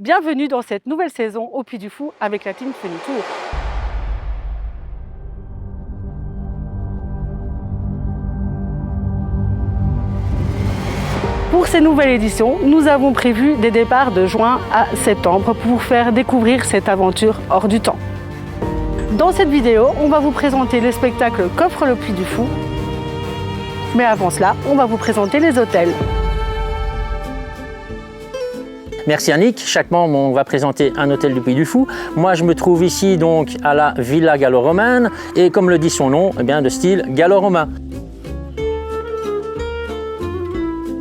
Bienvenue dans cette nouvelle saison au Puy du Fou avec la team Funny Tour. Pour ces nouvelles éditions, nous avons prévu des départs de juin à septembre pour vous faire découvrir cette aventure hors du temps. Dans cette vidéo, on va vous présenter les spectacles qu'offre le Puy du Fou. Mais avant cela, on va vous présenter les hôtels. Merci Annick. Chaque membre on va présenter un hôtel du Puy du Fou. Moi je me trouve ici donc à la Villa gallo-romaine et comme le dit son nom, eh bien, de style gallo-romain.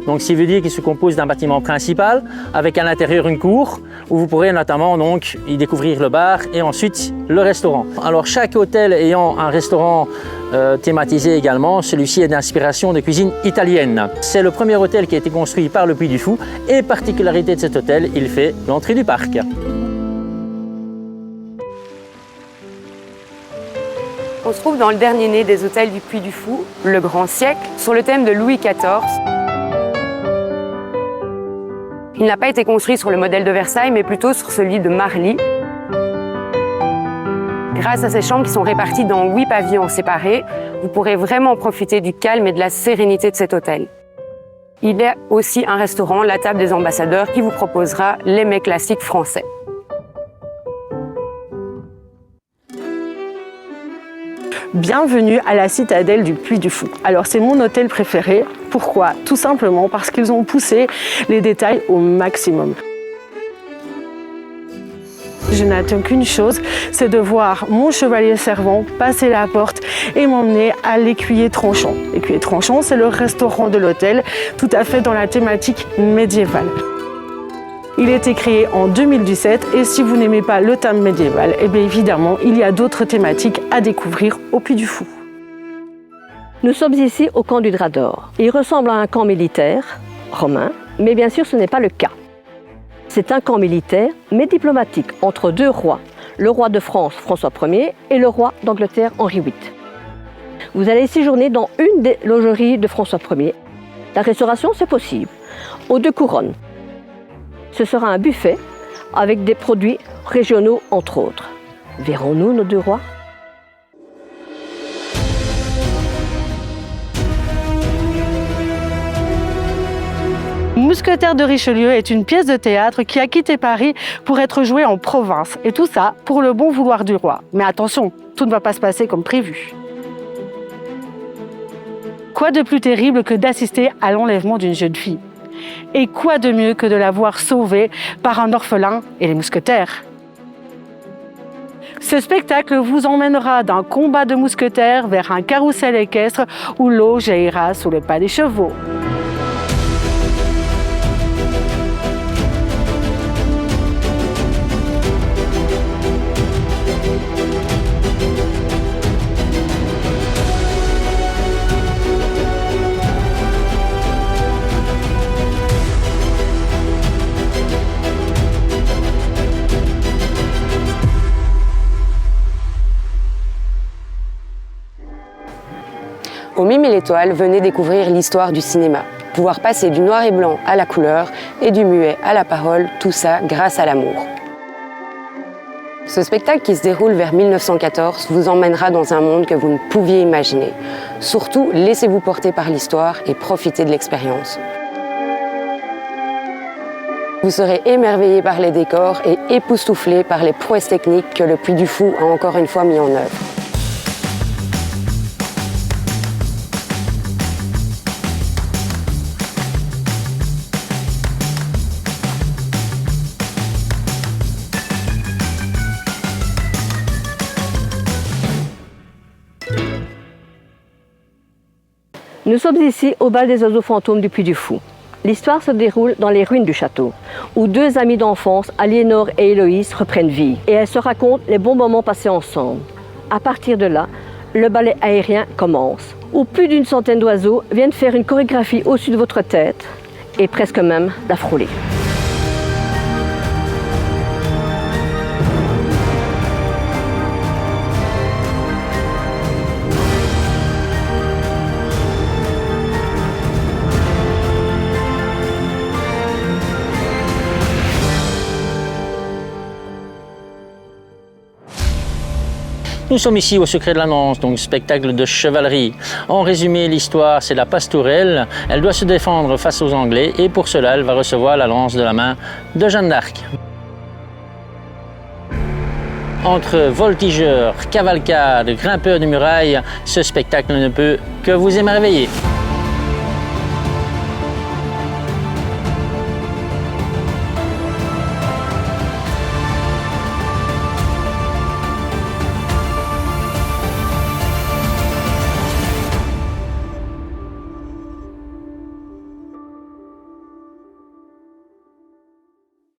Donc, ce qui veut dire qu'il se compose d'un bâtiment principal avec à l'intérieur une cour où vous pourrez notamment donc y découvrir le bar et ensuite le restaurant. Alors chaque hôtel ayant un restaurant thématisé également, celui-ci est d'inspiration de cuisine italienne. C'est le premier hôtel qui a été construit par le Puy du Fou et particularité de cet hôtel, il fait l'entrée du parc. On se trouve dans le dernier né des hôtels du Puy du Fou, le Grand Siècle, sur le thème de Louis XIV. Il n'a pas été construit sur le modèle de Versailles, mais plutôt sur celui de Marly. Grâce à ces chambres qui sont réparties dans 8 pavillons séparés, vous pourrez vraiment profiter du calme et de la sérénité de cet hôtel. Il y a aussi un restaurant, la Table des Ambassadeurs, qui vous proposera les mets classiques français. Bienvenue à la citadelle du Puy du Fou. Alors c'est mon hôtel préféré. Pourquoi? Tout simplement parce qu'ils ont poussé les détails au maximum. Je n'attends qu'une chose, c'est de voir mon chevalier servant passer la porte et m'emmener à l'Écuyer Tranchant. L'Écuyer Tranchant, c'est le restaurant de l'hôtel, tout à fait dans la thématique médiévale. Il a été créé en 2017 et si vous n'aimez pas le thème médiéval, eh bien évidemment, il y a d'autres thématiques à découvrir au Puy du Fou. Nous sommes ici au camp du Drap d'Or. Il ressemble à un camp militaire romain, mais bien sûr ce n'est pas le cas. C'est un camp militaire, mais diplomatique, entre deux rois, le roi de France, François Ier, et le roi d'Angleterre, Henri VIII. Vous allez séjourner dans une des logeries de François Ier. La restauration, c'est possible, aux 2 couronnes. Ce sera un buffet avec des produits régionaux, entre autres. Verrons-nous nos 2 rois ? Mousquetaires de Richelieu est une pièce de théâtre qui a quitté Paris pour être jouée en province. Et tout ça pour le bon vouloir du roi. Mais attention, tout ne va pas se passer comme prévu. Quoi de plus terrible que d'assister à l'enlèvement d'une jeune fille? Et quoi de mieux que de la voir sauvée par un orphelin et les mousquetaires? Ce spectacle vous emmènera d'un combat de mousquetaires vers un carrousel équestre où l'eau jaillira sous le pas des chevaux. Au Mime et l'Étoile, venez découvrir l'histoire du cinéma. Pouvoir passer du noir et blanc à la couleur et du muet à la parole, tout ça grâce à l'amour. Ce spectacle qui se déroule vers 1914 vous emmènera dans un monde que vous ne pouviez imaginer. Surtout, laissez-vous porter par l'histoire et profitez de l'expérience. Vous serez émerveillé par les décors et époustouflé par les prouesses techniques que le Puy du Fou a encore une fois mis en œuvre. Nous sommes ici au bal des oiseaux fantômes du Puy du Fou. L'histoire se déroule dans les ruines du château, où 2 amies d'enfance, Aliénor et Héloïse, reprennent vie. Et elles se racontent les bons moments passés ensemble. À partir de là, le ballet aérien commence, où plus d'une centaine d'oiseaux viennent faire une chorégraphie au-dessus de votre tête, et presque même la frôler. Nous sommes ici au Secret de la Nance, donc spectacle de chevalerie. En résumé, l'histoire, c'est la pastourelle. Elle doit se défendre face aux Anglais et pour cela, elle va recevoir la lance de la main de Jeanne d'Arc. Entre voltigeurs, cavalcades, grimpeurs de murailles, ce spectacle ne peut que vous émerveiller.